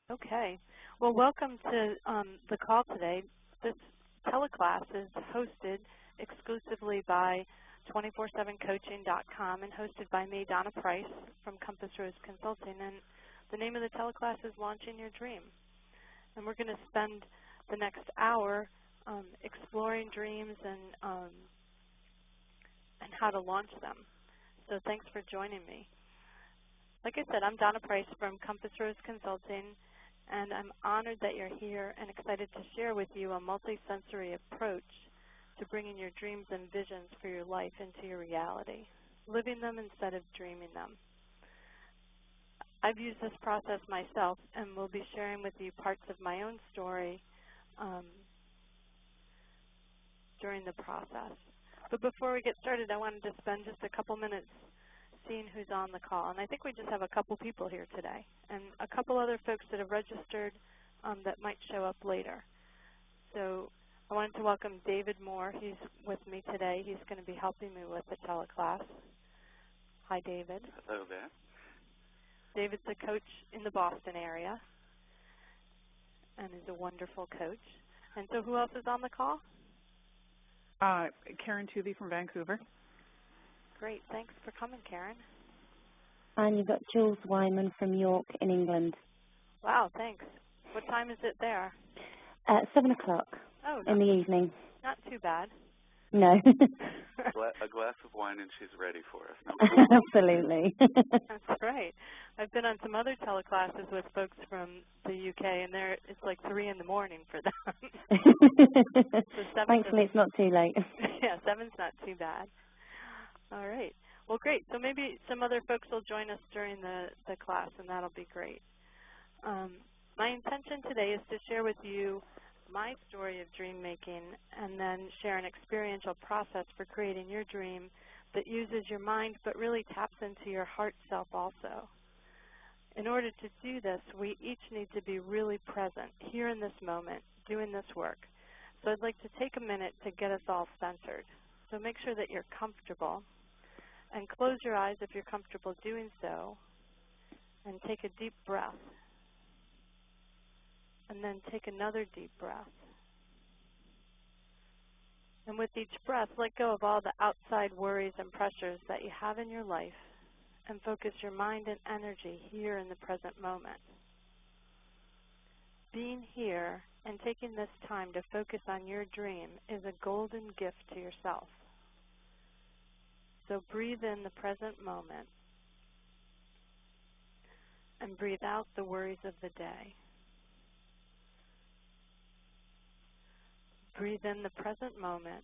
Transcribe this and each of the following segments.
Okay. Well, welcome to the call today. This teleclass is hosted exclusively by 247coaching.com and hosted by me, Donna Price, from Compass Rose Consulting. And the name of the teleclass is Launching Your Dream. And we're going to spend the next hour exploring dreams and how to launch them. So thanks for joining me. Like I said, I'm Donna Price from Compass Rose Consulting, and I'm honored that you're here and excited to share with you a multisensory approach to bringing your dreams and visions for your life into your reality, living them instead of dreaming them. I've used this process myself and will be sharing with you parts of my own story during the process. But before we get started, I wanted to spend just a couple minutes seeing who's on the call. And I think we just have a couple people here today and a couple other folks that have registered that might show up later. So I wanted to welcome David Moore. He's with me today. He's going to be helping me with the teleclass. Hi, David. Hello there. David's a coach in the Boston area and is a wonderful coach. And so who else is on the call? Karen Tuvey from Vancouver. Great. Thanks for coming, Karen. And you've got Jules Wyman from York in England. Wow, thanks. What time is it there? 7 o'clock in the evening. Not too bad. No. A glass of wine and she's ready for us. No? Absolutely. That's right. I've been on some other teleclasses with folks from the UK, and it's like 3 in the morning for them. So Thankfully, it's not too late. Yeah, 7's not too bad. All right. Well, great. So maybe some other folks will join us during the class, and that'll be great. My intention today is to share with you my story of dream making and then share an experiential process for creating your dream that uses your mind but really taps into your heart self also. In order to do this, we each need to be really present here in this moment doing this work. So I'd like to take a minute to get us all centered. So make sure that you're comfortable and close your eyes if you're comfortable doing so, and take a deep breath. And then take another deep breath. And with each breath, let go of all the outside worries and pressures that you have in your life and focus your mind and energy here in the present moment. Being here and taking this time to focus on your dream is a golden gift to yourself. So breathe in the present moment and breathe out the worries of the day. Breathe in the present moment.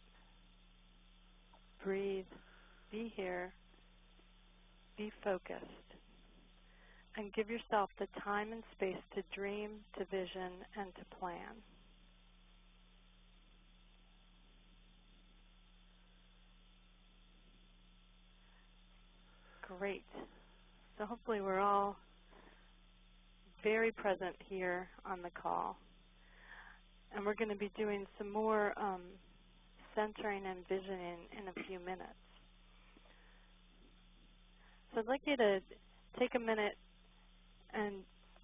Breathe, be here, be focused, and give yourself the time and space to dream, to vision, and to plan. Great. So hopefully we're all very present here on the call. And we're going to be doing some more centering and visioning in a few minutes. So I'd like you to take a minute, and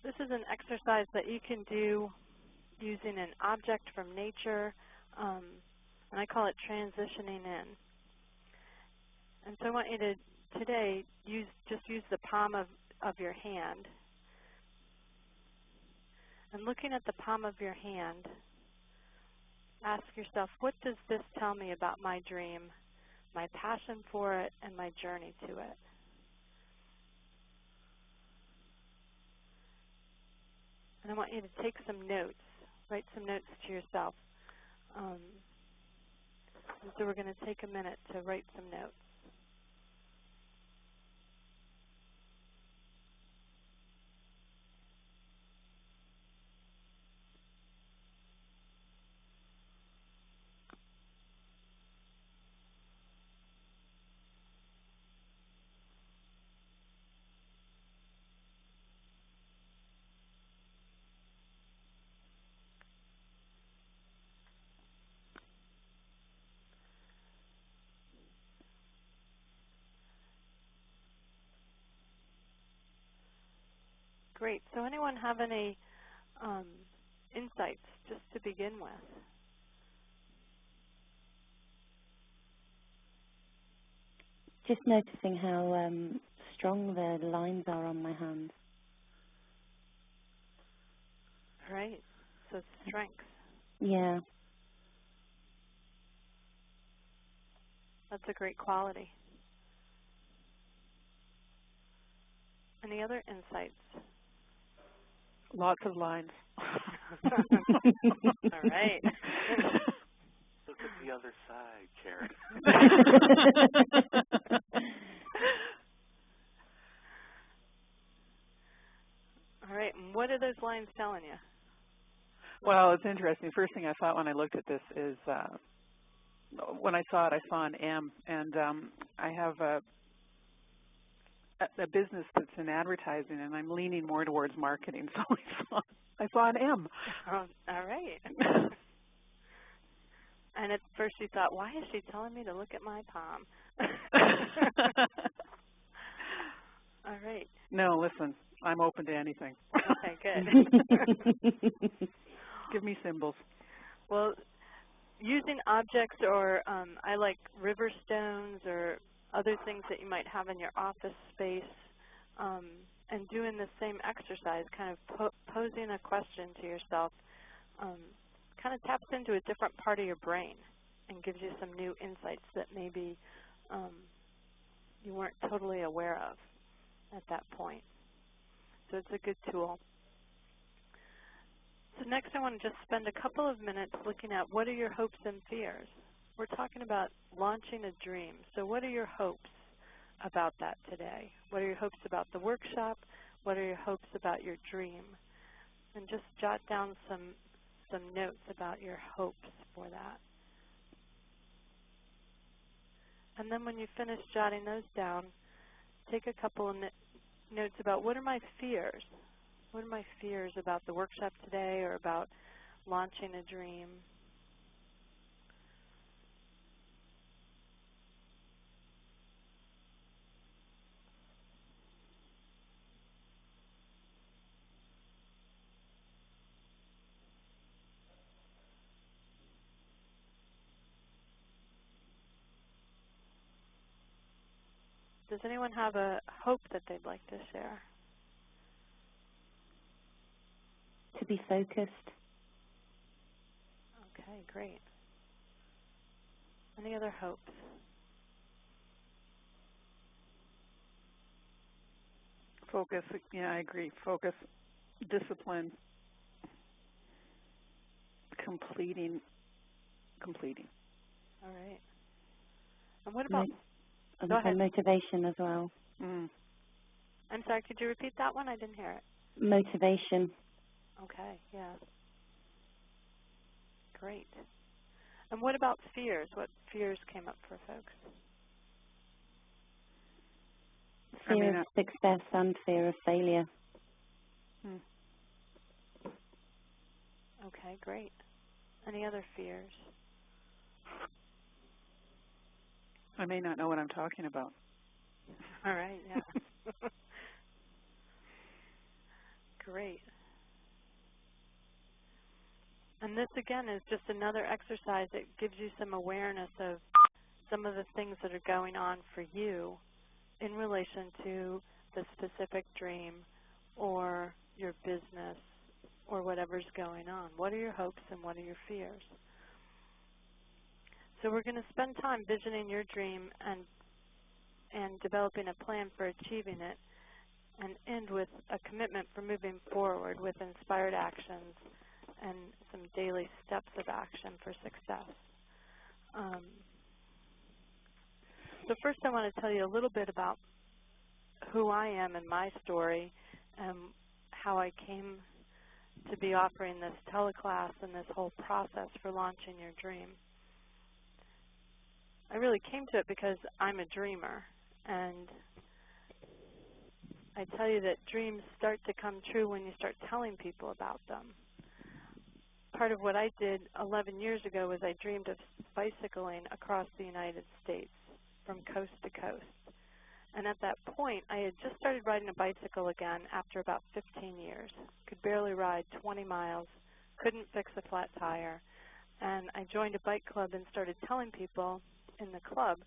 this is an exercise that you can do using an object from nature, and I call it transitioning in. And so I want you to today just use the palm of your hand. And looking at the palm of your hand, ask yourself, what does this tell me about my dream, my passion for it, and my journey to it? And I want you to take some notes, write some notes to yourself. And so we're going to take a minute to write some notes. Great. So anyone have any insights just to begin with? Just noticing how strong the lines are on my hands. Right. So strength. Yeah. That's a great quality. Any other insights? Lots of lines. All right. Look at the other side, Karen. All right. And what are those lines telling you? Well, it's interesting. First thing I thought when I looked at this is, when I saw it, I saw an M, and I have a business that's in advertising, and I'm leaning more towards marketing, so I saw an M. Oh, all right. And at first you thought, why is she telling me to look at my palm? All right. No, listen, I'm open to anything. Okay, good. Give me symbols. Well, using objects or I like river stones or other things that you might have in your office space, and doing the same exercise, kind of posing a question to yourself, kind of taps into a different part of your brain and gives you some new insights that maybe you weren't totally aware of at that point. So it's a good tool. So next I want to just spend a couple of minutes looking at what are your hopes and fears. We're talking about launching a dream. So what are your hopes about that today? What are your hopes about the workshop? What are your hopes about your dream? And just jot down some notes about your hopes for that. And then when you finish jotting those down, take a couple of notes about what are my fears? What are my fears about the workshop today or about launching a dream? Does anyone have a hope that they'd like to share? To be focused. Okay, great. Any other hopes? Focus, yeah, I agree. Focus, discipline, completing. All right. And what about, And go ahead. motivation as well. Mm. I'm sorry, could you repeat that one? I didn't hear it. Motivation. Okay, yeah. Great. And what about fears? What fears came up for folks? Fear of success and fear of failure. Okay, great. Any other fears? I may not know what I'm talking about. All right, yeah. Great. And this, again, is just another exercise that gives you some awareness of some of the things that are going on for you in relation to the specific dream or your business or whatever's going on. What are your hopes and what are your fears? So we're going to spend time visioning your dream and developing a plan for achieving it, and end with a commitment for moving forward with inspired actions and some daily steps of action for success. So first I want to tell you a little bit about who I am and my story and how I came to be offering this teleclass and this whole process for launching your dream. I really came to it because I'm a dreamer, and I tell you that dreams start to come true when you start telling people about them. Part of what I did 11 years ago was I dreamed of bicycling across the United States from coast to coast. And at that point, I had just started riding a bicycle again after about 15 years. Could barely ride 20 miles, couldn't fix a flat tire. And I joined a bike club and started telling people in the club,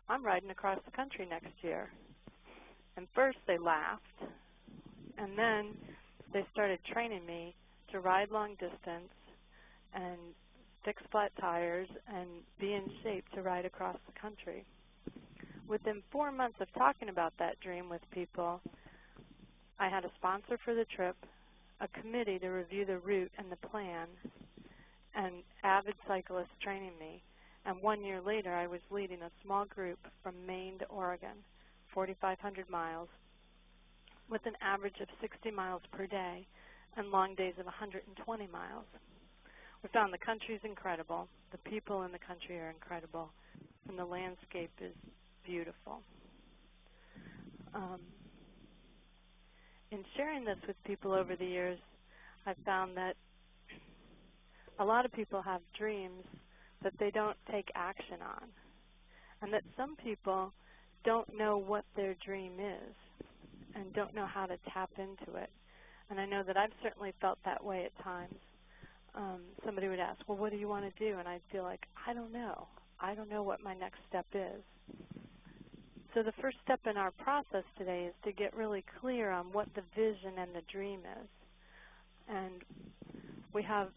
I'm riding across the country next year. And first they laughed, and then they started training me to ride long distance and fix flat tires and be in shape to ride across the country. Within 4 months of talking about that dream with people, I had a sponsor for the trip, a committee to review the route and the plan, and avid cyclists training me. And 1 year later, I was leading a small group from Maine to Oregon, 4,500 miles, with an average of 60 miles per day and long days of 120 miles. We found the country is incredible, the people in the country are incredible, and the landscape is beautiful. In sharing this with people over the years, I've found that a lot of people have dreams that they don't take action on, and that some people don't know what their dream is and don't know how to tap into it. And I know that I've certainly felt that way at times. Somebody would ask, well, what do you want to do? And I'd feel like, I don't know. I don't know what my next step is. So the first step in our process today is to get really clear on what the vision and the dream is. And we have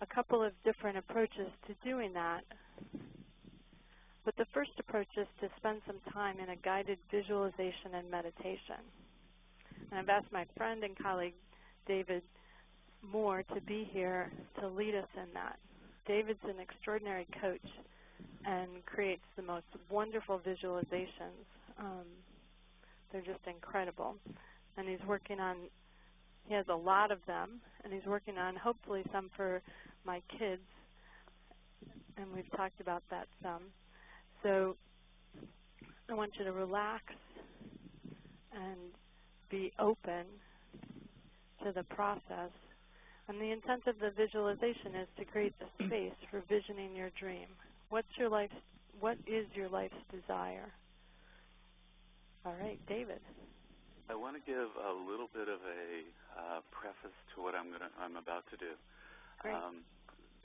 a couple of different approaches to doing that. But the first approach is to spend some time in a guided visualization and meditation. And I've asked my friend and colleague, David Moore, to be here to lead us in that. David's an extraordinary coach and creates the most wonderful visualizations. They're just incredible. And he's working on, he has a lot of them, and he's working on hopefully some for my kids, and we've talked about that some. So I want you to relax and be open to the process. And the intent of the visualization is to create the space for visioning your dream. What is your life's desire? All right, David. I want to give a little bit of a preface to what I'm about to do,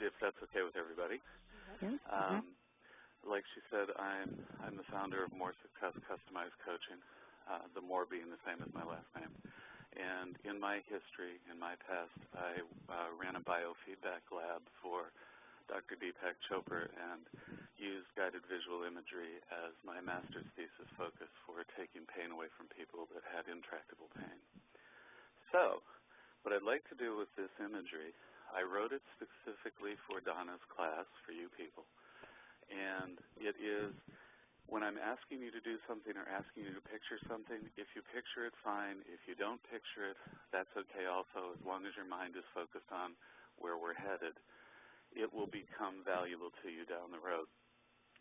if that's okay with everybody. Like she said, I'm the founder of More Success Customized Coaching, the More being the same as my last name. And in my history, in my past, I ran a biofeedback lab for Dr. Deepak Chopra and used guided visual imagery as my master's thesis focus for taking pain away from people that had intractable pain. So what I'd like to do with this imagery, I wrote it specifically for Donna's class, for you people. And it is, when I'm asking you to do something or asking you to picture something, if you picture it, fine. If you don't picture it, that's okay also, as long as your mind is focused on where we're headed. It will become valuable to you down the road.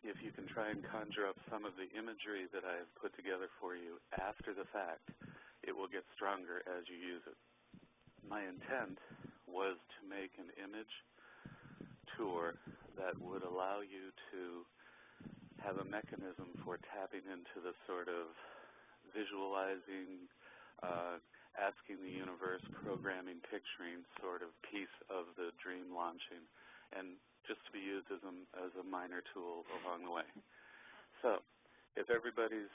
If you can try and conjure up some of the imagery that I have put together for you after the fact, it will get stronger as you use it. My intent was to make an image tour that would allow you to have a mechanism for tapping into the sort of visualizing, asking the universe, programming, picturing sort of piece of the dream launching, and just to be used as a minor tool along the way. So if everybody's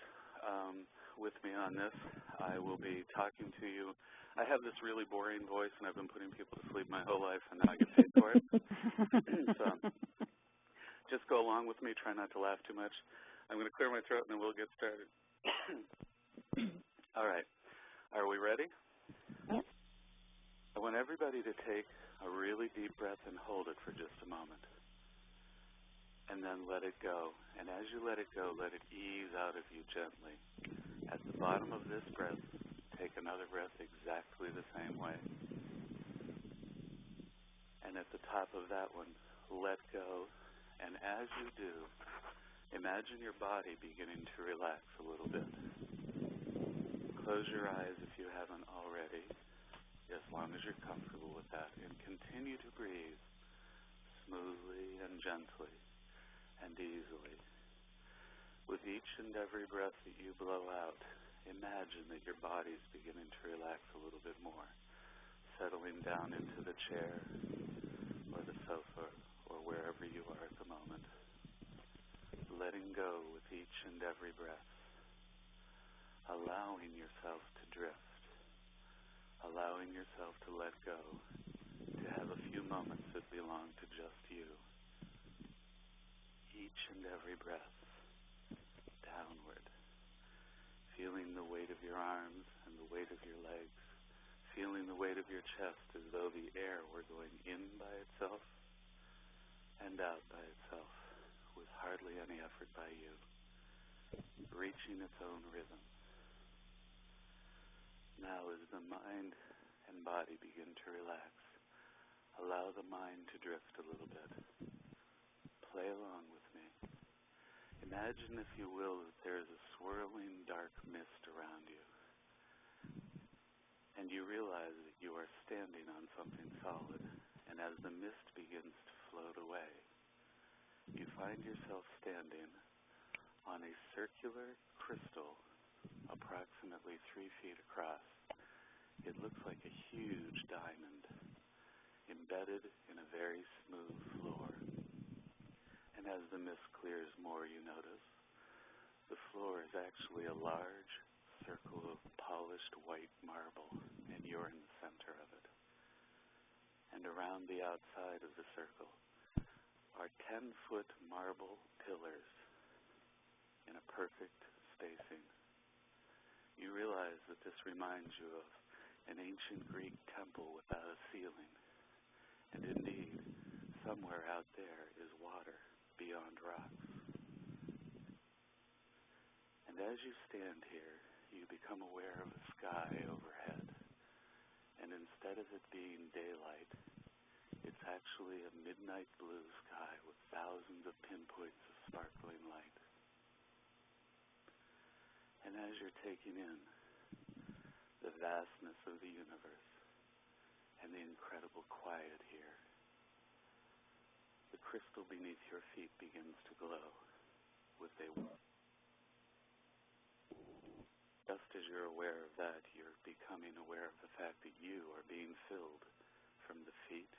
with me on this, I will be talking to you. I have this really boring voice, and I've been putting people to sleep my whole life, and now I get paid for it. So just go along with me. Try not to laugh too much. I'm going to clear my throat, and then we'll get started. All right. Are we ready? Yep. I want everybody to take a really deep breath and hold it for just a moment. And then let it go. And as you let it go, let it ease out of you gently. At the bottom of this breath, take another breath exactly the same way. And at the top of that one, let go. And as you do, imagine your body beginning to relax a little bit. Close your eyes if you haven't already, as long as you're comfortable with that, and continue to breathe smoothly and gently and easily. With each and every breath that you blow out, imagine that your body's beginning to relax a little bit more, settling down into the chair or the sofa or wherever you are at the moment, letting go with each and every breath, allowing yourself to drift, allowing yourself to let go, to have a few moments that belong to just you. Each and every breath, downward, feeling the weight of your arms and the weight of your legs, feeling the weight of your chest as though the air were going in by itself and out by itself with hardly any effort by you, reaching its own rhythm. Now as the mind and body begin to relax, allow the mind to drift a little bit. Play along with me. Imagine, if you will, that there is a swirling dark mist around you, and you realize that you are standing on something solid, and as the mist begins to float away, you find yourself standing on a circular crystal approximately 3 feet across. It looks like a huge diamond embedded in a very smooth floor. And as the mist clears more, you notice the floor is actually a large circle of polished white marble, and you're in the center of it. And around the outside of the circle are 10-foot marble pillars in a perfect spacing. You realize that this reminds you of an ancient Greek temple without a ceiling. And indeed, somewhere out there is water beyond rocks. And as you stand here, you become aware of a sky overhead. And instead of it being daylight, it's actually a midnight blue sky with thousands of pinpoints of sparkling light. And as you're taking in the vastness of the universe and the incredible quiet here, the crystal beneath your feet begins to glow with a warmth. Just as you're aware of that, you're becoming aware of the fact that you are being filled from the feet,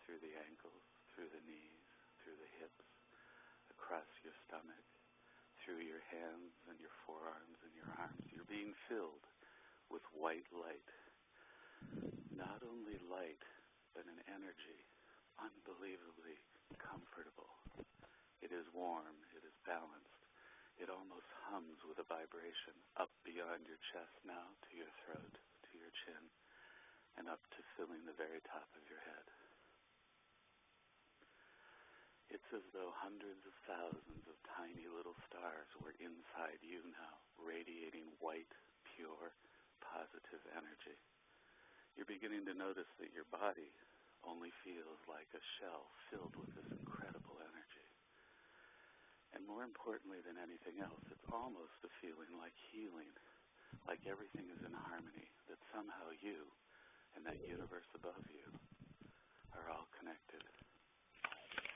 through the ankles, through the knees, through the hips, across your stomach, through your hands and your forearms and your arms. You're being filled with white light. Not only light, but an energy unbelievably comfortable. It is warm, it is balanced. It almost hums with a vibration up beyond your chest now to your throat, to your chin, and up to filling the very top of your head. It's as though hundreds of thousands of tiny little stars were inside you now, radiating white, pure, positive energy. You're beginning to notice that your body only feels like a shell filled with this incredible energy. And more importantly than anything else, it's almost a feeling like healing, like everything is in harmony, that somehow you and that universe above you are all connected.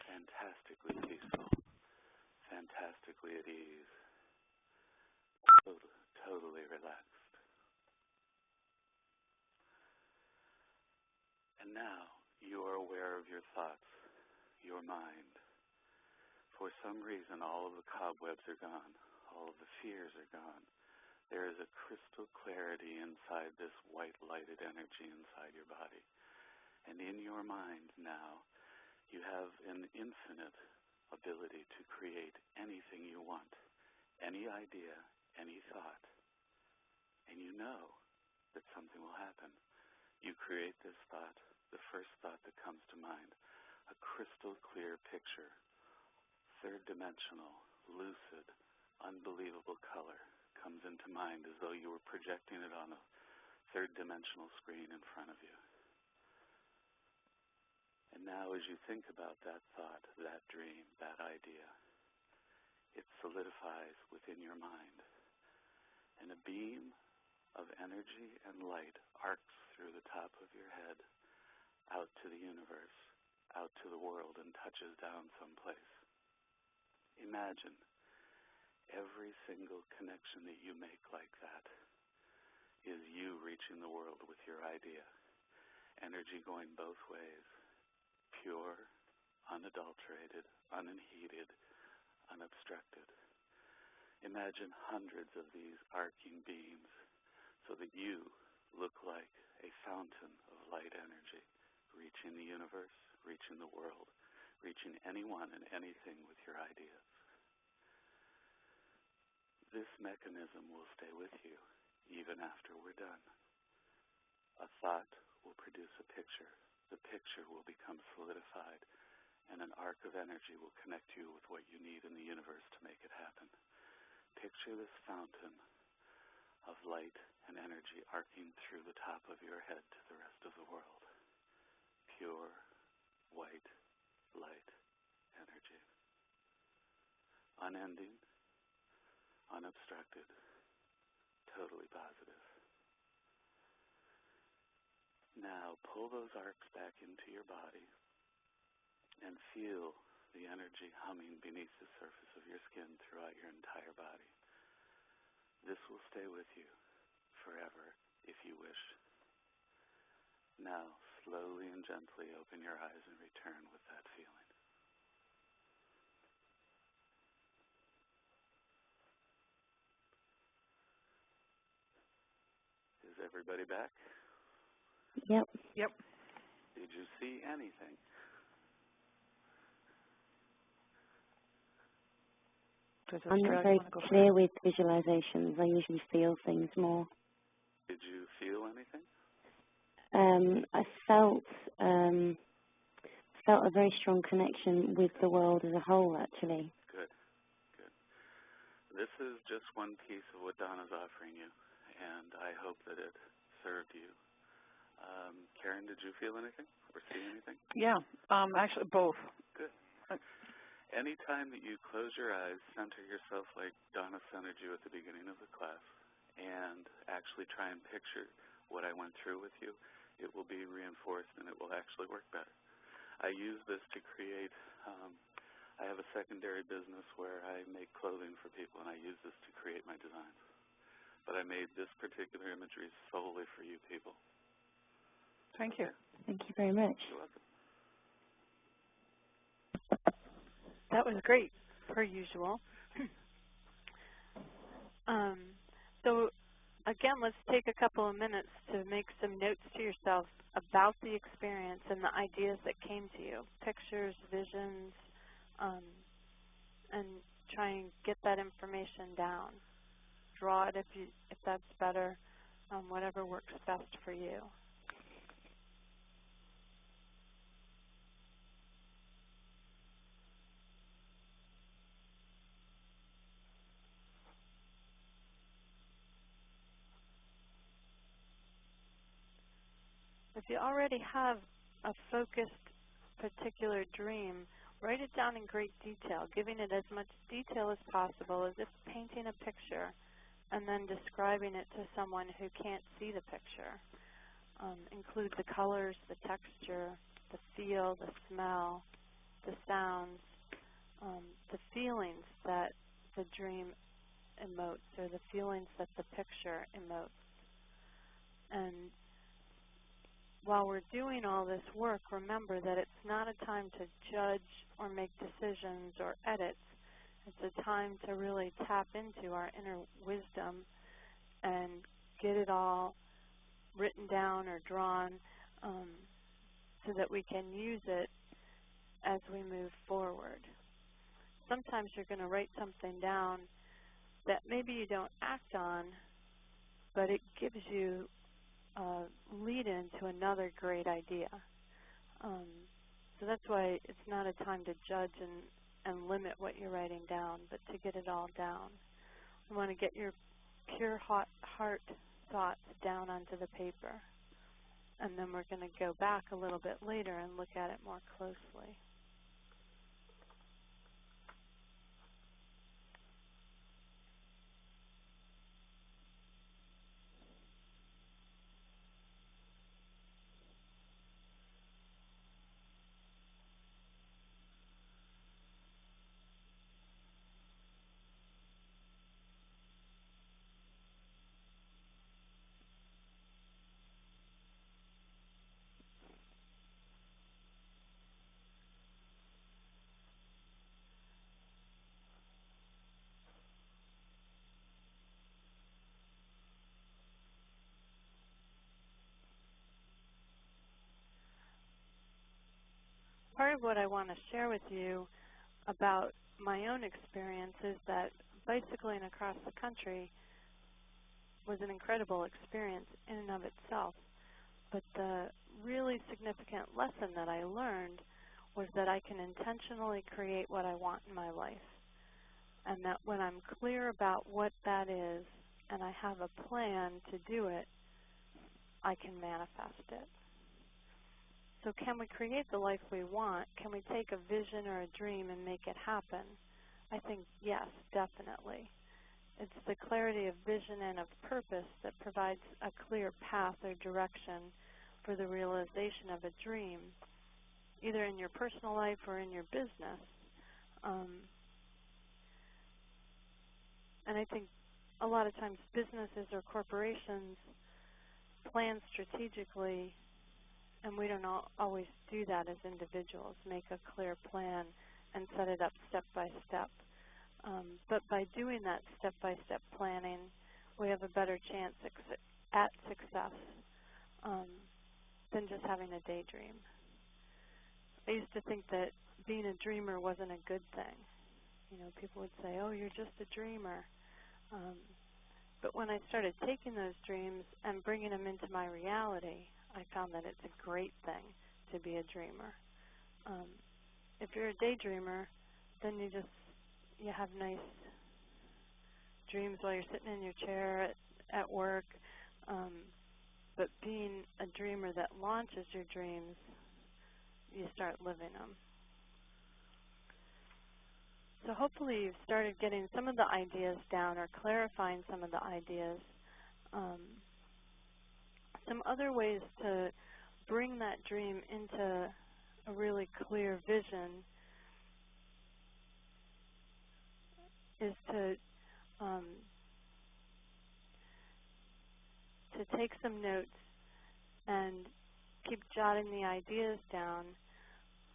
Fantastically peaceful, fantastically at ease, totally relaxed. And now you are aware of your thoughts, your mind. For some reason, all of the cobwebs are gone. All of the fears are gone. There is a crystal clarity inside this white lighted energy inside your body. And in your mind now, you have an infinite ability to create anything you want, any idea, any thought. And you know that something will happen. You create this thought, the first thought that comes to mind, a crystal clear picture, third-dimensional, lucid, unbelievable color comes into mind as though you were projecting it on a third-dimensional screen in front of you. And now as you think about that thought, that dream, that idea, it solidifies within your mind. And a beam of energy and light arcs through the top of your head, out to the universe, out to the world, and touches down someplace. Imagine Every single connection that you make like that is you reaching the world with your idea. Energy going both ways, pure, unadulterated, unheated, unobstructed. Imagine hundreds of these arcing beams so that you look like a fountain of light energy, reaching the universe, reaching the world, reaching anyone and anything with your ideas. This mechanism will stay with you even after we're done. A thought will produce a picture. The picture will become solidified, and an arc of energy will connect you with what you need in the universe to make it happen. Picture this fountain of light and energy arcing through the top of your head to the rest of the world. Pure, white, light energy. Unending, unobstructed, totally positive. Now pull those arcs back into your body and feel the energy humming beneath the surface of your skin throughout your entire body. This will stay with you forever if you wish. Now, slowly and gently open your eyes and return with that feeling. Is everybody back? Yep. Yep. Did you see anything? I'm not very clear with visualizations. I usually feel things more. Did you feel anything? I felt a very strong connection with the world as a whole, actually. Good, good. This is just one piece of what Donna's offering you, and I hope that it served you. Karen, did you feel anything or see anything? Yeah, actually both. Good. Anytime that you close your eyes, center yourself like Donna centered you at the beginning of the class, and actually try and picture what I went through with you, it will be reinforced and it will actually work better. I use this to create, I have a secondary business where I make clothing for people, and I use this to create my designs. But I made this particular imagery solely for you people. Thank you. Thank you very much. You're welcome. That was great, per usual. So again, let's take a couple of minutes to make some notes to yourself about the experience and the ideas that came to you, pictures, visions, and try and get that information down. Draw it if that's better, whatever works best for you. If you already have a focused particular dream, write it down in great detail, giving it as much detail as possible, as if painting a picture, and then describing it to someone who can't see the picture. Include the colors, the texture, the feel, the smell, the sounds, the feelings that the dream emotes, or the feelings that the picture emotes. And while we're doing all this work, remember that it's not a time to judge or make decisions or edits. It's a time to really tap into our inner wisdom and get it all written down or drawn so that we can use it as we move forward. Sometimes you're going to write something down that maybe you don't act on, but it gives you lead into another great idea. So that's why it's not a time to judge and limit what you're writing down, but to get it all down. You want to get your pure heart thoughts down onto the paper. And then we're going to go back a little bit later and look at it more closely. part of what I want to share with you about my own experience is that bicycling across the country was an incredible experience in and of itself. But the really significant lesson that I learned was that I can intentionally create what I want in my life. And that when I'm clear about what that is and I have a plan to do it, I can manifest it. So can we create the life we want? Can we take a vision or a dream and make it happen? I think yes, definitely. It's the clarity of vision and of purpose that provides a clear path or direction for the realization of a dream, either in your personal life or in your business. And I think a lot of times businesses or corporations plan strategically, and we don't always do that as individuals, make a clear plan and set it up step by step. But by doing that step-by-step planning, we have a better chance at success than just having a daydream. I used to think that being a dreamer wasn't a good thing. You know, people would say, oh, you're just a dreamer. But when I started taking those dreams and bringing them into my reality, I found that it's a great thing to be a dreamer. If you're a daydreamer, then you have nice dreams while you're sitting in your chair at work. But being a dreamer that launches your dreams, you start living them. So hopefully you've started getting some of the ideas down or clarifying some of the ideas. Some other ways to bring that dream into a really clear vision is to take some notes and keep jotting the ideas down,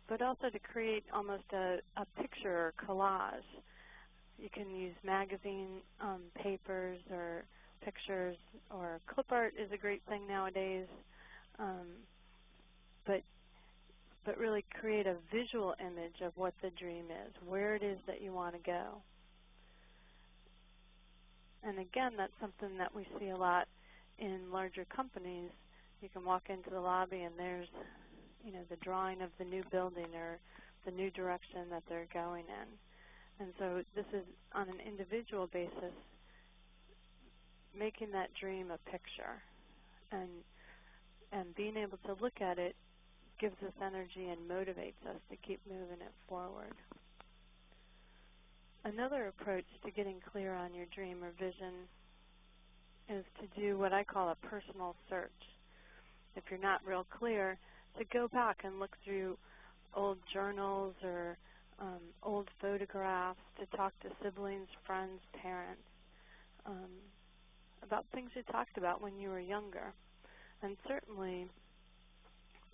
but also to create almost a picture or collage. You can use magazine papers or pictures, or clip art is a great thing nowadays, but really create a visual image of what the dream is, where it is that you want to go. And again, that's something that we see a lot in larger companies. You can walk into the lobby and there's, you know, the drawing of the new building or the new direction that they're going in. And so this is on an individual basis, making that dream a picture. And being able to look at it gives us energy and motivates us to keep moving it forward. Another approach to getting clear on your dream or vision is to do what I call a personal search. If you're not real clear, to go back and look through old journals or old photographs, to talk to siblings, friends, parents, about things you talked about when you were younger. And certainly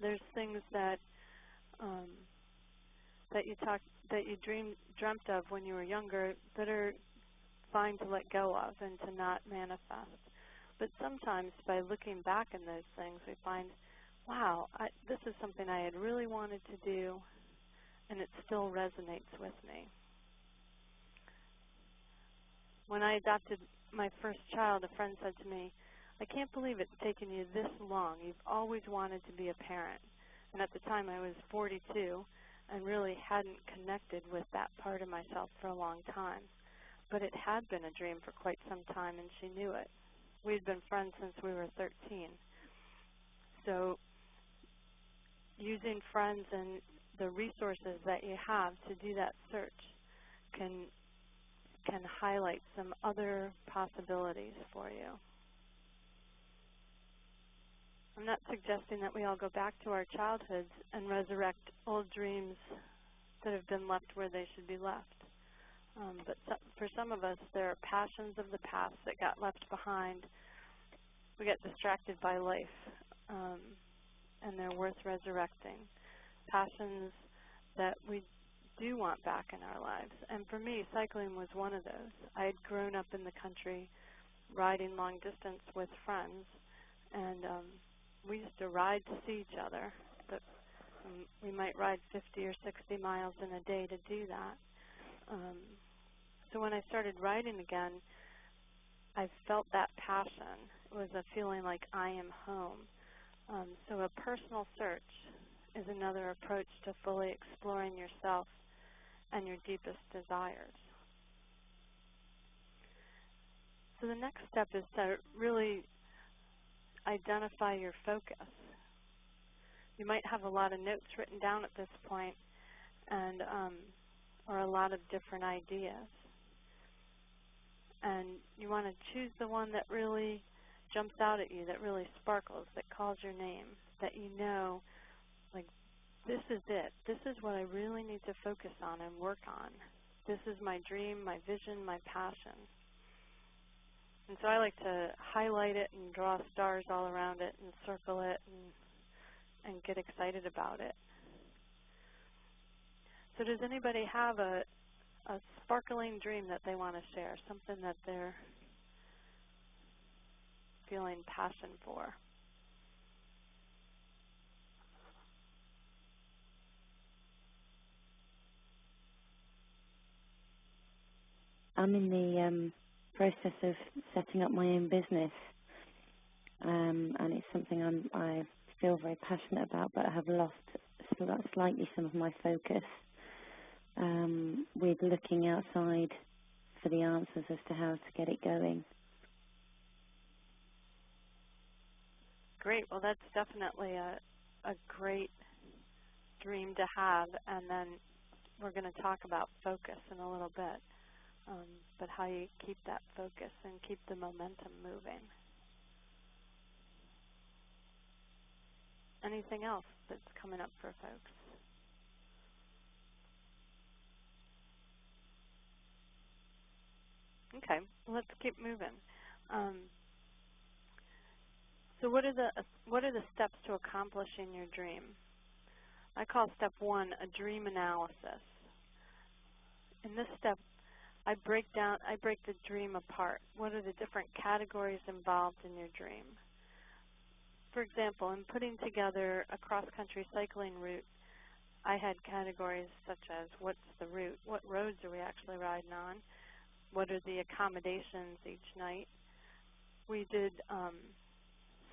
there's things that you dreamt of when you were younger that are fine to let go of and to not manifest. But sometimes by looking back in those things, we find, wow, this is something I had really wanted to do, and it still resonates with me. When I adopted my first child, a friend said to me, I can't believe it's taken you this long. You've always wanted to be a parent. And at the time I was 42 and really hadn't connected with that part of myself for a long time. But it had been a dream for quite some time, and she knew it. We'd been friends since we were 13. So using friends and the resources that you have to do that search can highlight some other possibilities for you. I'm not suggesting that we all go back to our childhoods and resurrect old dreams that have been left where they should be left. But for some of us, there are passions of the past that got left behind. We get distracted by life, and they're worth resurrecting. Passions that we do want back in our lives. And for me, cycling was one of those. I had grown up in the country riding long distance with friends, and we used to ride to see each other. But And we might ride 50 or 60 miles in a day to do that. So when I started writing again, I felt that passion. It was a feeling like I am home. So a personal search is another approach to fully exploring yourself and your deepest desires. So the next step is to really identify your focus. You might have a lot of notes written down at this point, and or a lot of different ideas. And you want to choose the one that really jumps out at you, that really sparkles, that calls your name, that you know, like, this is it. This is what I really need to focus on and work on. This is my dream, my vision, my passion. And so I like to highlight it and draw stars all around it and circle it and get excited about it. So does anybody have a sparkling dream that they want to share, something that they're feeling passion for? I'm in the process of setting up my own business, and it's something I feel very passionate about, but I have lost slightly some of my focus with looking outside for the answers as to how to get it going. Great. Well, that's definitely a great dream to have, and then we're going to talk about focus in a little bit, but how you keep that focus and keep the momentum moving. Anything else that's coming up for folks? Okay, well, let's keep moving. So what are the steps to accomplishing your dream? I call step 1 a dream analysis. In this step, I break the dream apart. What are the different categories involved in your dream? For example, in putting together a cross-country cycling route, I had categories such as what's the route, what roads are we actually riding on, what are the accommodations each night. We did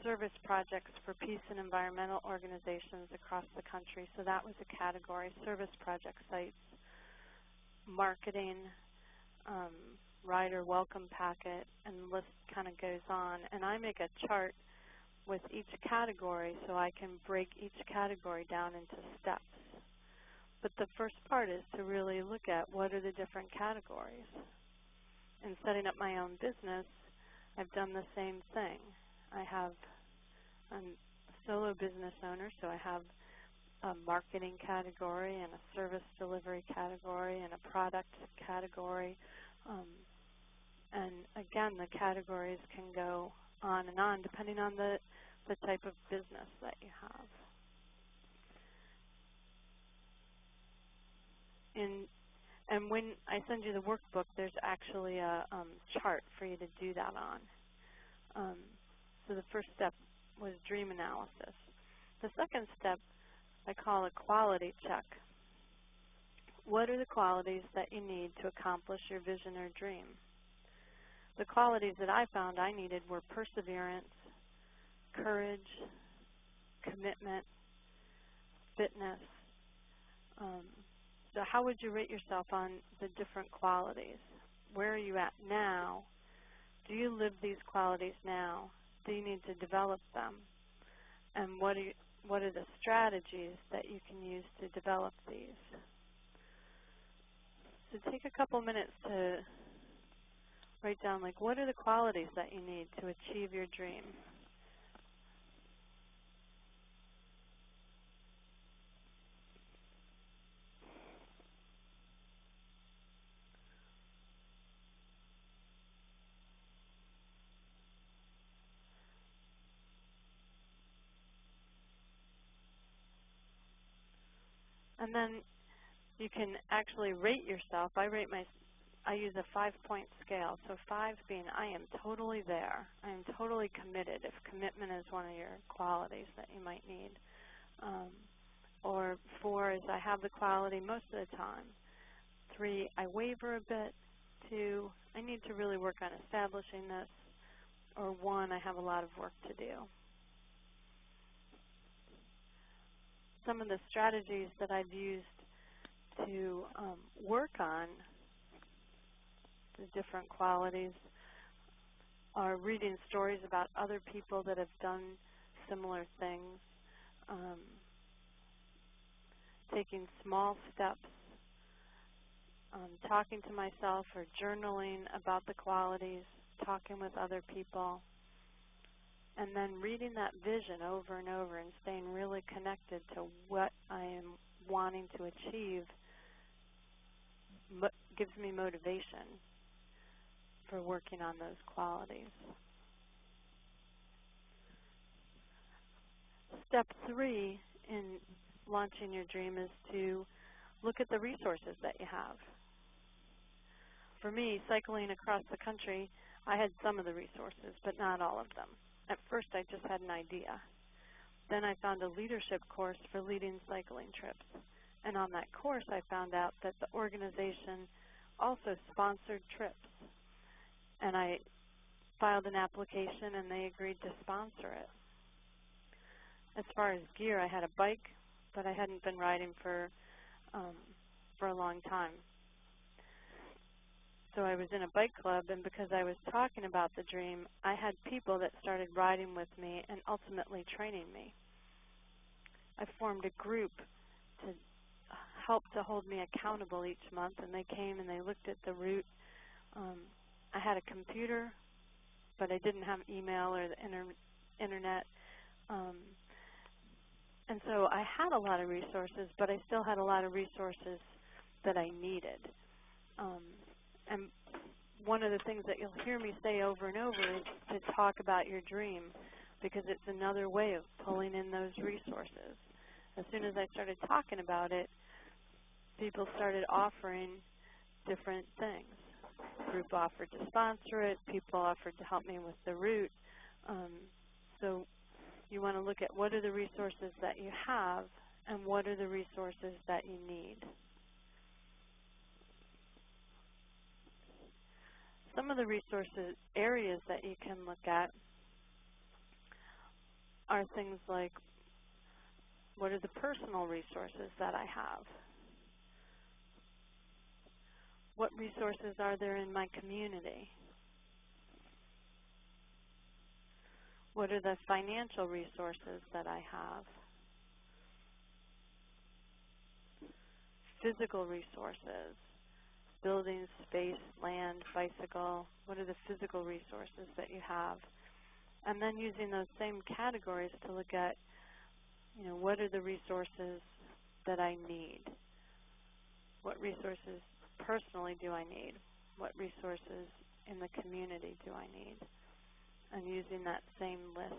service projects for peace and environmental organizations across the country, so that was a category, service project sites, marketing, rider welcome packet, and the list kind of goes on. And I make a chart with each category so I can break each category down into steps. But the first part is to really look at what are the different categories. In setting up my own business, I've done the same thing. I'm a solo business owner, so I have a marketing category and a service delivery category and a product category. And again, the categories can go on and on depending on the type of business that you have. And when I send you the workbook, there's actually a chart for you to do that on. So the first step was dream analysis. The second step I call a quality check. What are the qualities that you need to accomplish your vision or dream? The qualities that I found I needed were perseverance, courage, commitment, fitness. So how would you rate yourself on the different qualities? Where are you at now? Do you live these qualities now? Do you need to develop them? And what are the strategies that you can use to develop these? So take a couple minutes to write down, like, what are the qualities that you need to achieve your dream? And then you can actually rate yourself. I use a 5-point scale. So 5 being I am totally there. I am totally committed, if commitment is one of your qualities that you might need. Or 4 is I have the quality most of the time. 3, I waver a bit. 2, I need to really work on establishing this. Or 1, I have a lot of work to do. Some of the strategies that I've used to work on the different qualities are reading stories about other people that have done similar things, taking small steps, talking to myself or journaling about the qualities, talking with other people, and then reading that vision over and over and staying really connected to what I am wanting to achieve gives me motivation for working on those qualities. Step 3 in launching your dream is to look at the resources that you have. For me, cycling across the country, I had some of the resources, but not all of them. At first, I just had an idea. Then I found a leadership course for leading cycling trips. And on that course, I found out that the organization also sponsored trips. And I filed an application, and they agreed to sponsor it. As far as gear, I had a bike, but I hadn't been riding for a long time. So I was in a bike club, and because I was talking about the dream, I had people that started riding with me and ultimately training me. I formed a group to help to hold me accountable each month, and they came and they looked at the route. I had a computer, but I didn't have email or the internet. And so I had a lot of resources, but I still had a lot of resources that I needed. And one of the things that you'll hear me say over and over is to talk about your dream, because it's another way of pulling in those resources. As soon as I started talking about it, people started offering different things. The group offered to sponsor it. People offered to help me with the route. So you want to look at what are the resources that you have and what are the resources that you need. Some of the resources areas that you can look at are things like, what are the personal resources that I have? What resources are there in my community? What are the financial resources that I have? Physical resources, buildings, space, land, bicycle. What are the physical resources that you have? And then using those same categories to look at, what are the resources that I need? What resources personally do I need? What resources in the community do I need? And using that same list.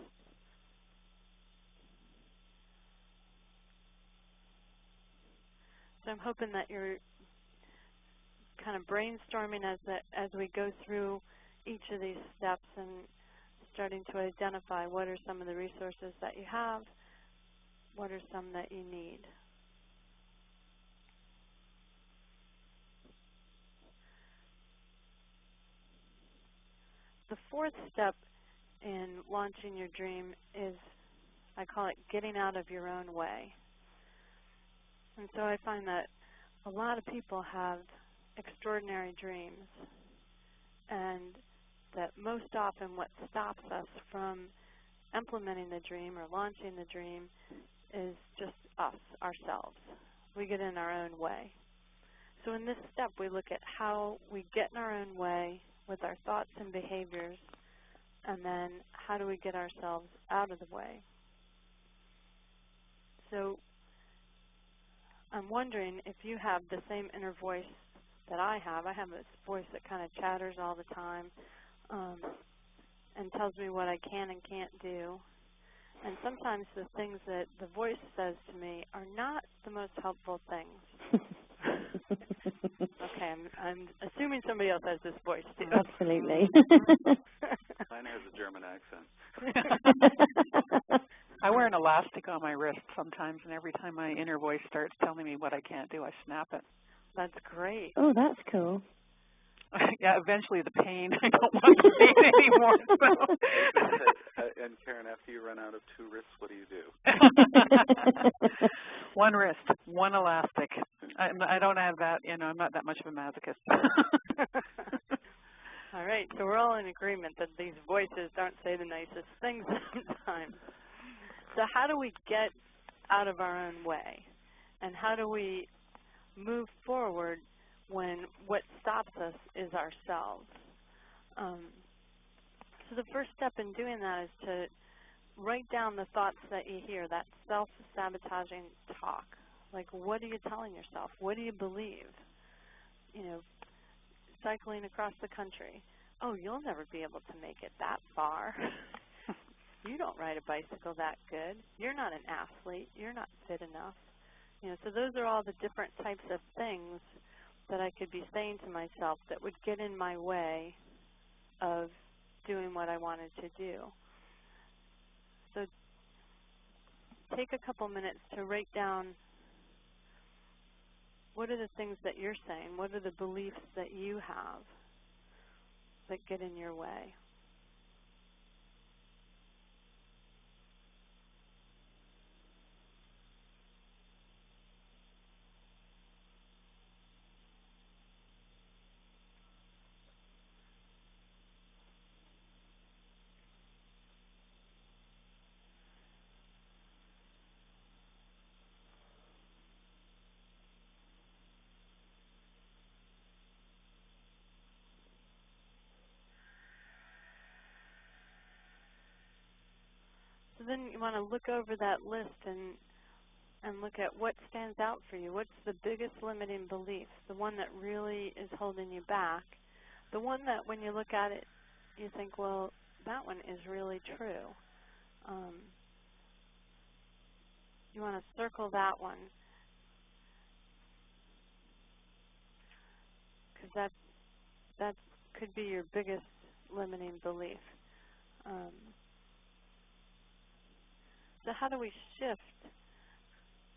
So I'm hoping that you're kind of brainstorming as we go through each of these steps and starting to identify what are some of the resources that you have, what are some that you need. The fourth step in launching your dream is, I call it getting out of your own way. And so I find that a lot of people have extraordinary dreams, and that most often what stops us from implementing the dream or launching the dream is just us, ourselves. We get in our own way. So in this step, we look at how we get in our own way with our thoughts and behaviors, and then how do we get ourselves out of the way. So I'm wondering if you have the same inner voice that I have. I have this voice that kind of chatters all the time and tells me what I can and can't do. And sometimes the things that the voice says to me are not the most helpful things. Okay, I'm assuming somebody else has this voice too. Absolutely. Mine has a German accent. I wear an elastic on my wrist sometimes, and every time my inner voice starts telling me what I can't do, I snap it. That's great. Oh, that's cool. Yeah, eventually the pain, I don't want the pain anymore. So. And Karen, after you run out of 2 wrists, what do you do? One wrist, one elastic. I don't have that, you know, I'm not that much of a masochist. All right, so we're all in agreement that these voices don't say the nicest things sometimes. So how do we get out of our own way? And how do we move forward when what stops us is ourselves? So the first step in doing that is to write down the thoughts that you hear, that self-sabotaging talk. Like, what are you telling yourself? What do you believe? You know, cycling across the country. Oh, you'll never be able to make it that far. You don't ride a bicycle that good. You're not an athlete. You're not fit enough. You know, so those are all the different types of things that I could be saying to myself that would get in my way of doing what I wanted to do. So take a couple minutes to write down what are the things that you're saying, what are the beliefs that you have that get in your way. So then you want to look over that list and look at what stands out for you. What's the biggest limiting belief, the one that really is holding you back, the one that when you look at it, you think, well, that one is really true. You want to circle that one because that could be your biggest limiting belief. So how do we shift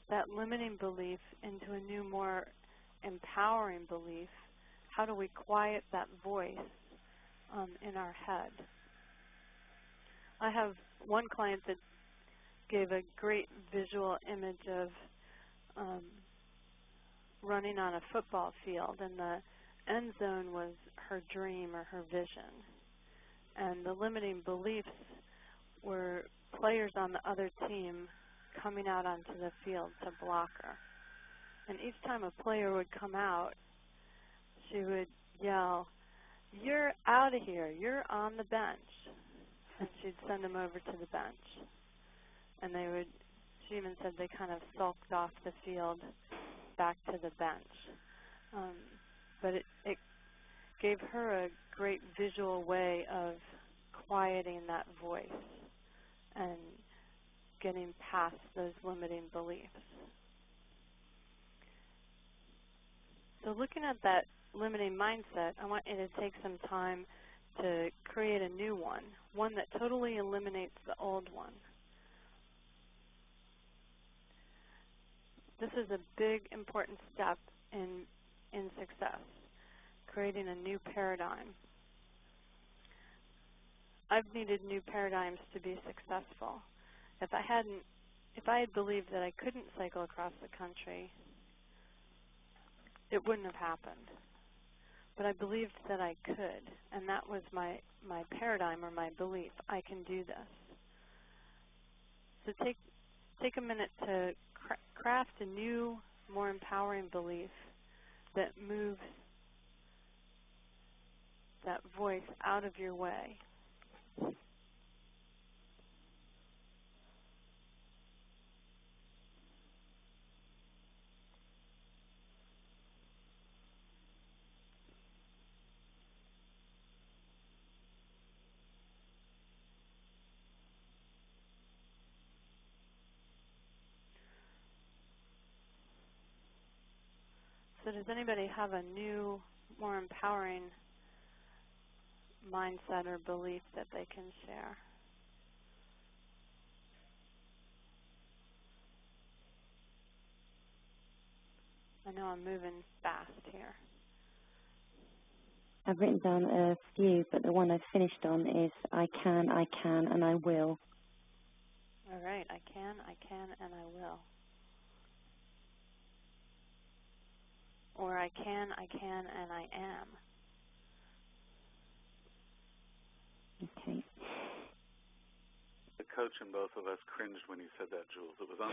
that limiting belief into a new, more empowering belief? How do we quiet that voice in our head? I have one client that gave a great visual image of running on a football field, and the end zone was her dream or her vision. And the limiting beliefs were players on the other team coming out onto the field to block her. And each time a player would come out, she would yell, "You're out of here, you're on the bench." And she'd send them over to the bench. And they would, she even said they kind of sulked off the field back to the bench. But it gave her a great visual way of quieting that voice and getting past those limiting beliefs. So looking at that limiting mindset, I want you to take some time to create a new one that totally eliminates the old one. This is a big, important step in success, creating a new paradigm. I've needed new paradigms to be successful. If I had believed that I couldn't cycle across the country, it wouldn't have happened. But I believed that I could, and that was my paradigm or my belief. I can do this. So take a minute to craft a new, more empowering belief that moves that voice out of your way. So does anybody have a new, more empowering mindset or belief that they can share? I know I'm moving fast here. I've written down a few, but the one I've finished on is I can, and I will. All right, I can, and I will. Or I can, and I am. Okay. The coach and both of us cringed when you said that, Jules. It was on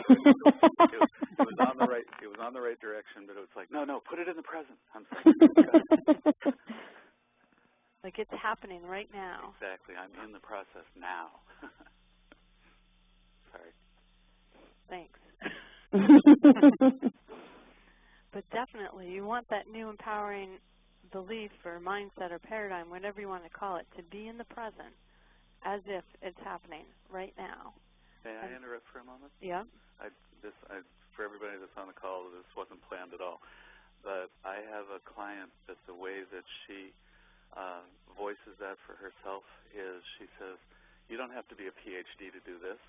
the right. It was on the right direction, but it was like, no, put it in the present. I'm sorry. Like it's happening right now. Exactly. I'm in the process now. Sorry. Thanks. But definitely, you want that new empowering belief or mindset or paradigm, whatever you want to call it, to be in the present as if it's happening right now. May I interrupt for a moment? Yeah. For everybody that's on the call, this wasn't planned at all. But I have a client that the way that she voices that for herself is she says, you don't have to be a PhD to do this,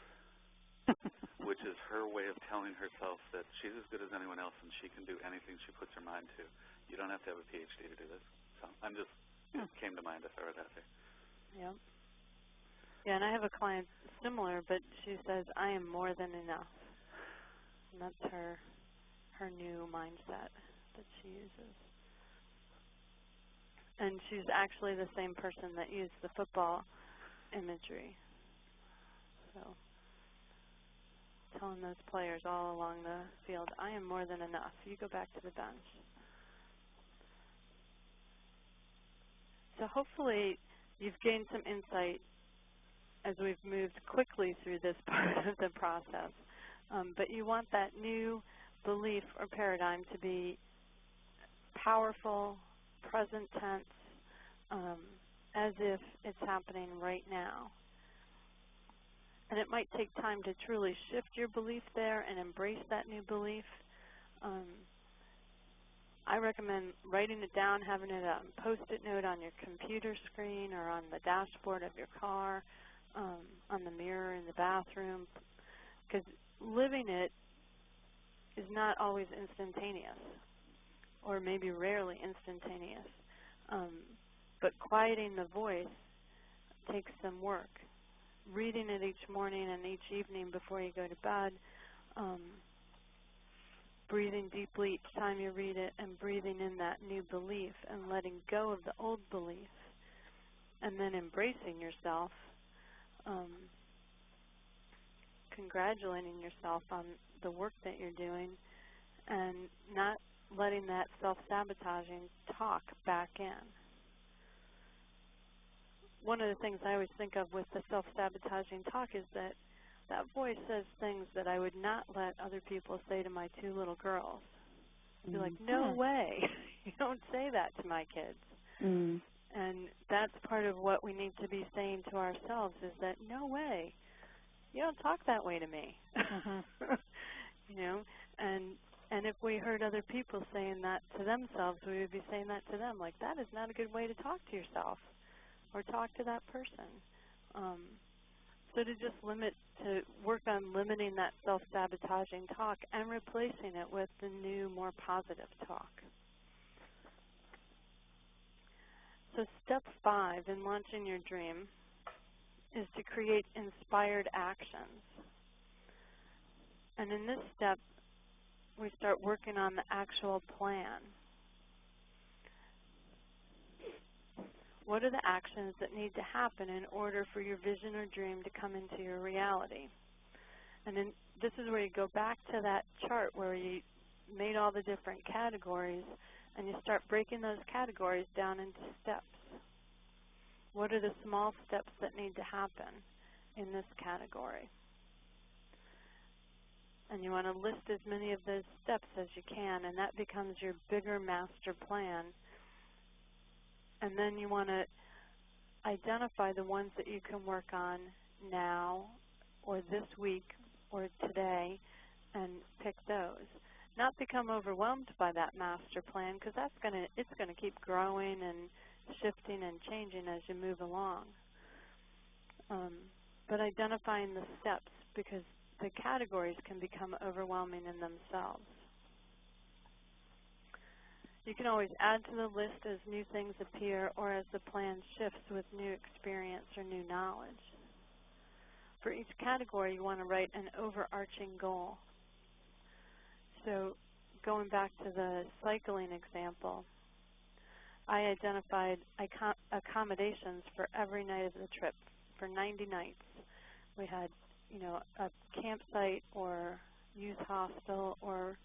which is her way of telling herself that she's as good as anyone else and she can do anything she puts her mind to. You don't have to have a PhD to do this. So it came to mind if I were that there. Yeah. Yeah, and I have a client similar, but she says, I am more than enough. And that's her new mindset that she uses. And she's actually the same person that used the football imagery. So telling those players all along the field, I am more than enough. You go back to the bench. So hopefully you've gained some insight as we've moved quickly through this part of the process. But you want that new belief or paradigm to be powerful, present tense, as if it's happening right now. And it might take time to truly shift your belief there and embrace that new belief. I recommend writing it down, having it a Post-it note on your computer screen or on the dashboard of your car, on the mirror in the bathroom, because living it is not always instantaneous, or maybe rarely instantaneous. But quieting the voice takes some work. Reading it each morning and each evening before you go to bed, breathing deeply each time you read it, and breathing in that new belief and letting go of the old belief, and then embracing yourself, congratulating yourself on the work that you're doing, and not letting that self-sabotaging talk back in. One of the things I always think of with the self-sabotaging talk is that that voice says things that I would not let other people say to my two little girls. You're like, no way. You don't say that to my kids. And that's part of what we need to be saying to ourselves is that, no way. You don't talk that way to me. You know, and if we heard other people saying that to themselves, we would be saying that to them. Like, that is not a good way to talk to yourself or talk to that person. So to just work on limiting that self-sabotaging talk and replacing it with the new, more positive talk. So step 5 in launching your dream is to create inspired actions. And in this step, we start working on the actual plan. What are the actions that need to happen in order for your vision or dream to come into your reality? And then this is where you go back to that chart where you made all the different categories, and you start breaking those categories down into steps. What are the small steps that need to happen in this category? And you want to list as many of those steps as you can, and that becomes your bigger master plan. And then you want to identify the ones that you can work on now or this week or today and pick those. Not become overwhelmed by that master plan, because it's going to keep growing and shifting and changing as you move along. But identifying the steps, because the categories can become overwhelming in themselves. You can always add to the list as new things appear or as the plan shifts with new experience or new knowledge. For each category, you want to write an overarching goal. So going back to the cycling example, I identified accommodations for every night of the trip. For 90 nights, we had, a campsite or youth hostel or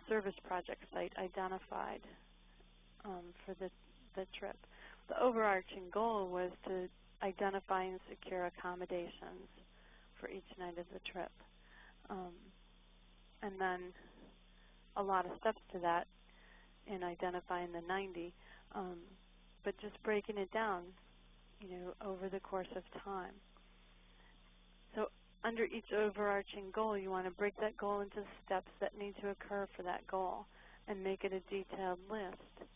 service project site identified for the trip. The overarching goal was to identify and secure accommodations for each night of the trip. And then a lot of steps to that in identifying the 90, but just breaking it down, over the course of time. So under each overarching goal, you want to break that goal into steps that need to occur for that goal and make it a detailed list.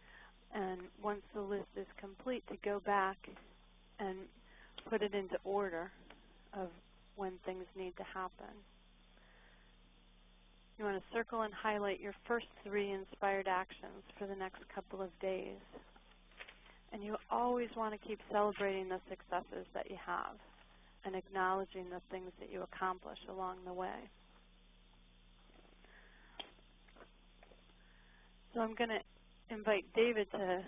And once the list is complete, to go back and put it into order of when things need to happen. You want to circle and highlight your first 3 inspired actions for the next couple of days. And you always want to keep celebrating the successes that you have and acknowledging the things that you accomplish along the way. So I'm going to invite David to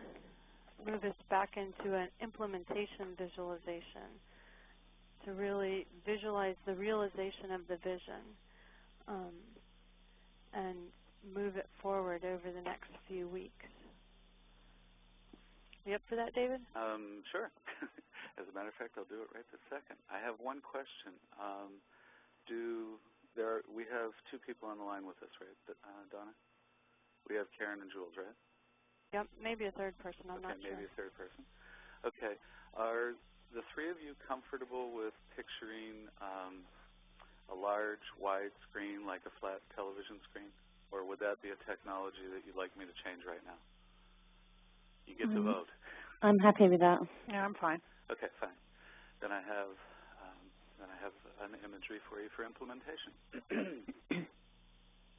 move us back into an implementation visualization to really visualize the realization of the vision and move it forward over the next few weeks. You up for that, David? Sure. As a matter of fact, I'll do it right this second. I have one question. We have 2 people on the line with us, right, Donna? We have Karen and Jules, right? Yep, maybe a third person. I'm not sure. Maybe a third person. Okay. Are the 3 of you comfortable with picturing a large, wide screen like a flat television screen? Or would that be a technology that you'd like me to change right now? You get to vote. I'm happy with that. Yeah, I'm fine. Okay, fine. Then I have an imagery for you for implementation.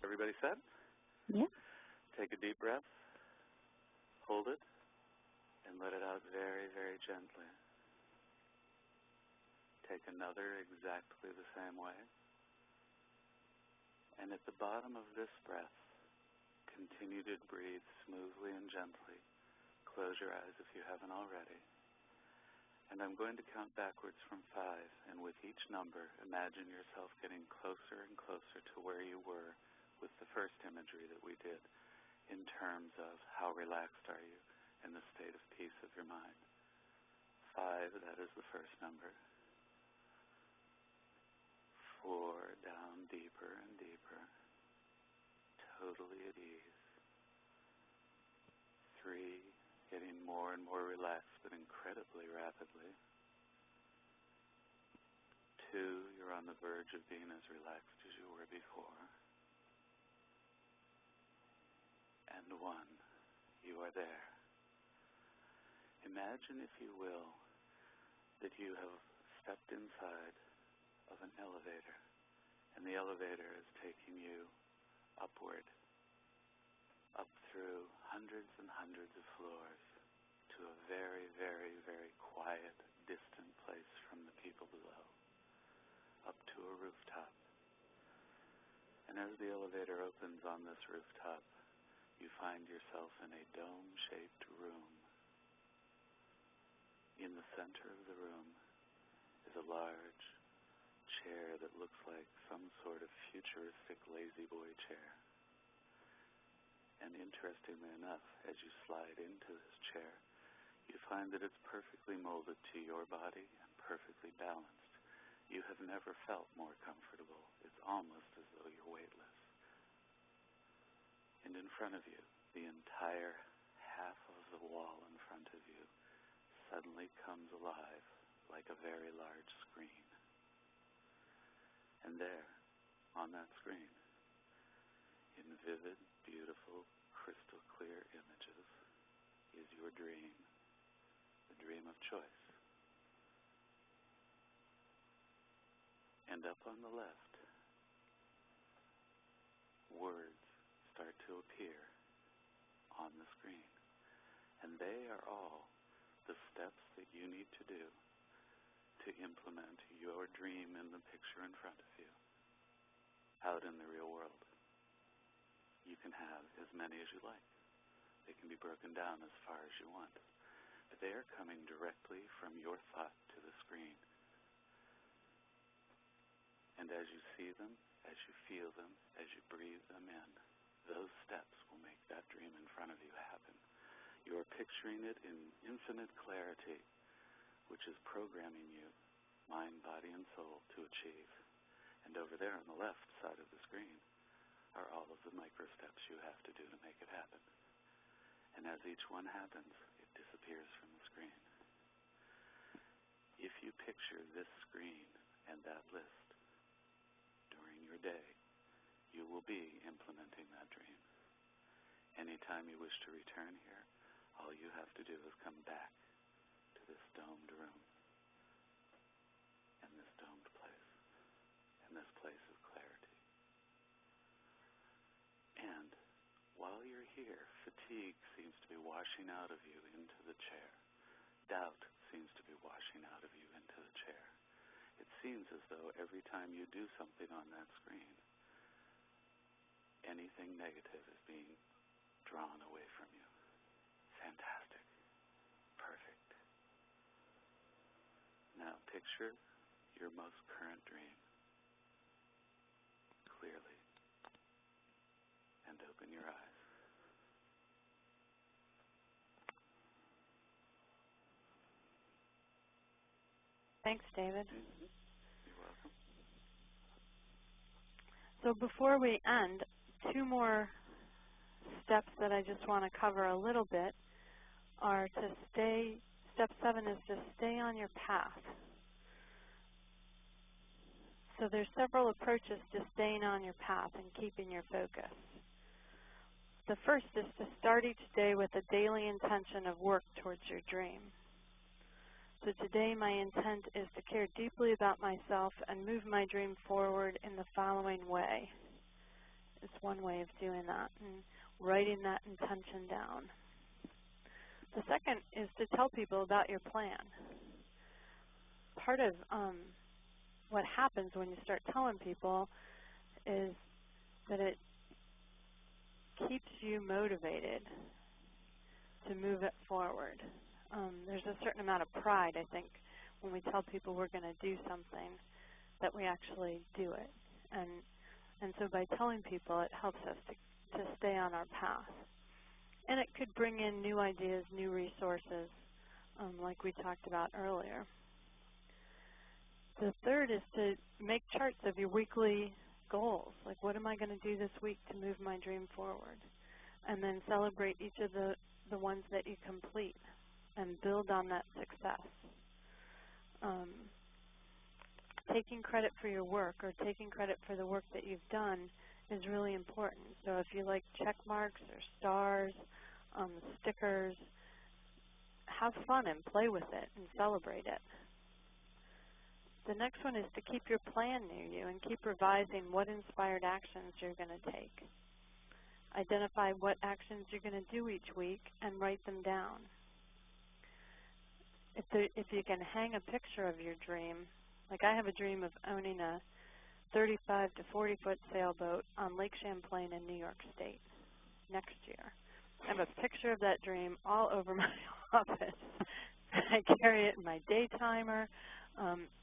Everybody set? Yeah. Take a deep breath, hold it, and let it out very, very gently. Take another exactly the same way. And at the bottom of this breath, continue to breathe smoothly and gently. Close your eyes if you haven't already. And I'm going to count backwards from 5, and with each number, imagine yourself getting closer and closer to where you were with the first imagery that we did in terms of how relaxed are you in the state of peace of your mind. 5, that is the first number. 4, down deeper and deeper, totally at ease. 3, getting more and more relaxed, but incredibly rapidly. 2, you're on the verge of being as relaxed as you were before. And 1, you are there. Imagine, if you will, that you have stepped inside of an elevator, and the elevator is taking you upward, up through hundreds and hundreds of floors to a very, very, very quiet, distant place from the people below, up to a rooftop. And as the elevator opens on this rooftop, you find yourself in a dome-shaped room. In the center of the room is a large chair that looks like some sort of futuristic lazy boy chair. And interestingly enough, as you slide into this chair, you find that it's perfectly molded to your body and perfectly balanced. You have never felt more comfortable. It's almost as though you're weightless. And in front of you, the entire half of the wall in front of you suddenly comes alive like a very large screen. And there, on that screen, in vivid, beautiful, crystal clear images, is your dream, the dream of choice. And up on the left, words start to appear on the screen. And they are all the steps that you need to do to implement your dream in the picture in front of you out in the real world. You can have as many as you like. They can be broken down as far as you want. But they are coming directly from your thought to the screen. And as you see them, as you feel them, as you breathe them in, those steps will make that dream in front of you happen. You are picturing it in infinite clarity, which is programming you, mind, body, and soul, to achieve. And over there on the left side of the screen are all of the micro steps you have to do to make it happen. And as each one happens, it disappears from the screen. If you picture this screen and that list during your day, you will be implementing that dream. Anytime you wish to return here, all you have to do is come back to this domed room and this domed place and this place of clarity. And while you're here, fatigue seems to be washing out of you into the chair. Doubt seems to be washing out of you into the chair. It seems as though every time you do something on that screen, anything negative is being drawn away from you. Fantastic. Perfect. Now picture your most current dream clearly and open your eyes. Thanks, David. You're welcome. So before we end, two more steps that I just want to cover a little bit are to stay, step 7 is to stay on your path. So there's several approaches to staying on your path and keeping your focus. The first is to start each day with a daily intention of work towards your dream. So today my intent is to care deeply about myself and move my dream forward in the following way. It's one way of doing that, and writing that intention down. The second is to tell people about your plan. Part of what happens when you start telling people is that it keeps you motivated to move it forward. There's a certain amount of pride, I think, when we tell people we're going to do something, that we actually do it. And so by telling people, it helps us to stay on our path. And it could bring in new ideas, new resources, like we talked about earlier. The third is to make charts of your weekly goals. Like, what am I going to do this week to move my dream forward? And then celebrate each of the ones that you complete and build on that success. Taking credit for your work or taking credit for the work that you've done is really important. So if you like check marks or stars, stickers, have fun and play with it and celebrate it. The next one is to keep your plan near you and keep revising what inspired actions you're going to take. Identify what actions you're going to do each week and write them down. If you can hang a picture of your dream, like I have a dream of owning a 35 to 40-foot sailboat on Lake Champlain in New York State next year. I have a picture of that dream all over my office. I carry it in my day timer.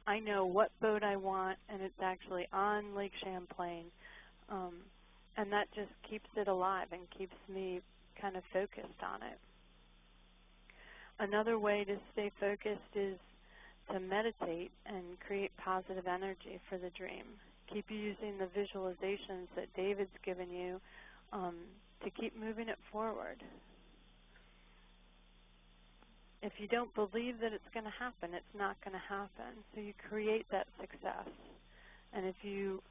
I know what boat I want, and it's actually on Lake Champlain. And that just keeps it alive and keeps me kind of focused on it. Another way to stay focused is to meditate and create positive energy for the dream. Keep using the visualizations that David's given you to keep moving it forward. If you don't believe that it's going to happen, it's not going to happen. So you create that success. And if you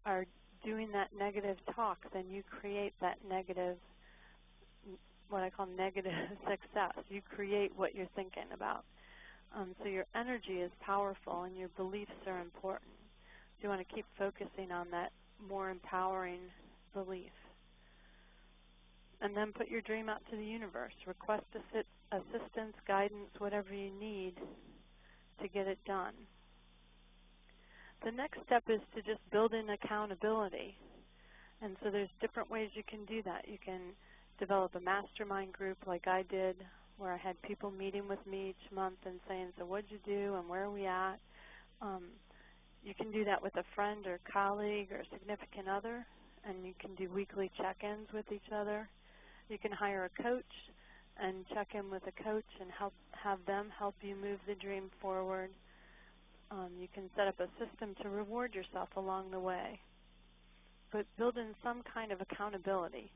are doing that negative talk, then you create that negative, what I call negative success. You create what you're thinking about. So your energy is powerful and your beliefs are important. So you want to keep focusing on that more empowering belief. and then put your dream out to the universe. Request assistance, guidance, whatever you need to get it done. The next step is to just build in accountability. And so there's different ways you can do that. You can develop a mastermind group like I did, where I had people meeting with me each month and saying, so what'd you do and where are we at? You can do that with a friend or colleague or significant other, and you can do weekly check-ins with each other. You can hire a coach and check in with a coach and have them help you move the dream forward. You can set up a system to reward yourself along the way. But build in some kind of accountability.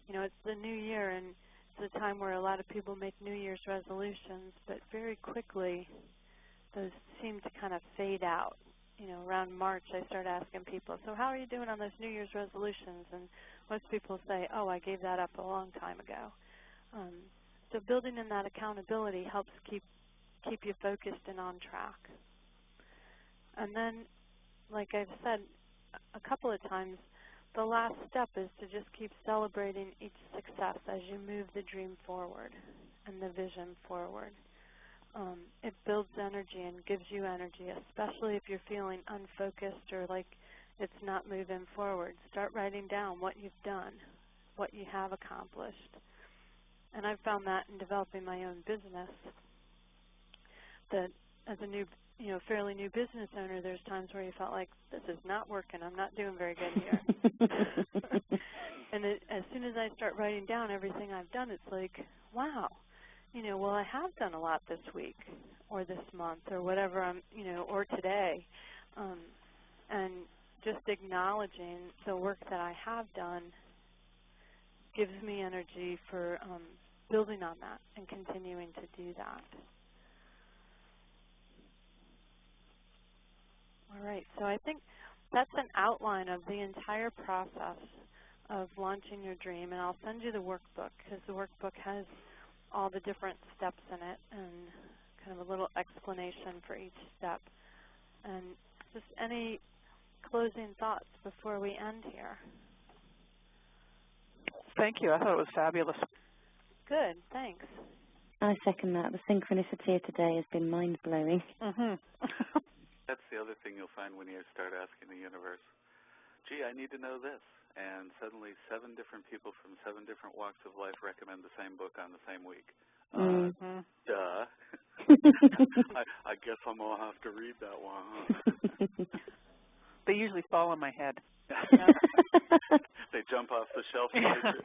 You know, it's the new year, and it's a time where a lot of people make New Year's resolutions, but very quickly those seem to kind of fade out. You know, around March I start asking people, so how are you doing on those New Year's resolutions? And most people say, oh, I gave that up a long time ago. So building in that accountability helps keep you focused and on track. And then, like I've said a couple of times, the last step is to just keep celebrating each success as you move the dream forward and the vision forward. It builds energy and gives you energy, especially if you're feeling unfocused or like it's not moving forward. Start writing down what you've done, what you have accomplished. And I've found that in developing my own business, that as a new, fairly new business owner, there's times where you felt like, this is not working, I'm not doing very good here. And as soon as I start writing down everything I've done, it's like, wow, well, I have done a lot this week or this month or whatever or today. And just acknowledging the work that I have done gives me energy for building on that and continuing to do that. All right, so I think that's an outline of the entire process of launching your dream, and I'll send you the workbook because the workbook has all the different steps in it and kind of a little explanation for each step. And just any closing thoughts before we end here? Thank you. I thought it was fabulous. Good. Thanks. I second that. The synchronicity of today has been mind-blowing. That's the other thing you'll find when you start asking the universe, gee, I need to know this. And suddenly 7 different people from 7 different walks of life recommend the same book on the same week. Duh. I guess I'm going to have to read that one, huh? They usually fall on my head. They jump off the shelf.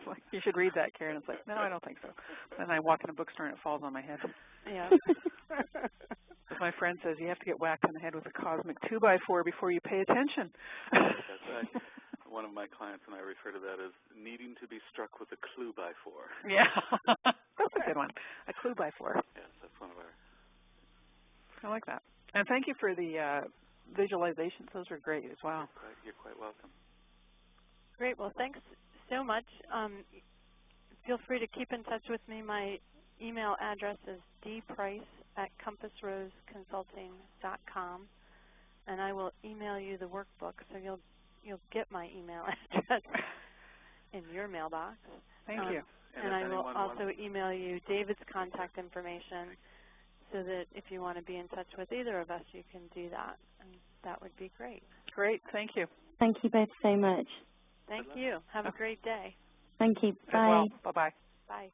Like, you should read that, Karen. It's like, no, I don't think so. Then I walk in a bookstore and it falls on my head. Yeah. As my friend says, you have to get whacked in the head with a cosmic 2x4 before you pay attention. That's right. One of my clients and I refer to that as needing to be struck with a clue by 4. Yeah. That's a good one. A clue by 4. Yes, that's one of our. I like that. And thank you for the visualizations. Those were great as well. You're quite welcome. Great. Well, thanks so much. Feel free to keep in touch with me. My email address is dprice@compassroseconsulting.com, and I will email you the workbook, so you'll get my email address in your mailbox. Thank you. And I will also email you David's contact information so that if you want to be in touch with either of us, you can do that, and that would be great. Great. Thank you. Thank you both so much. Thank you. Have a great day. Thank you. Bye. Well, bye-bye. Bye.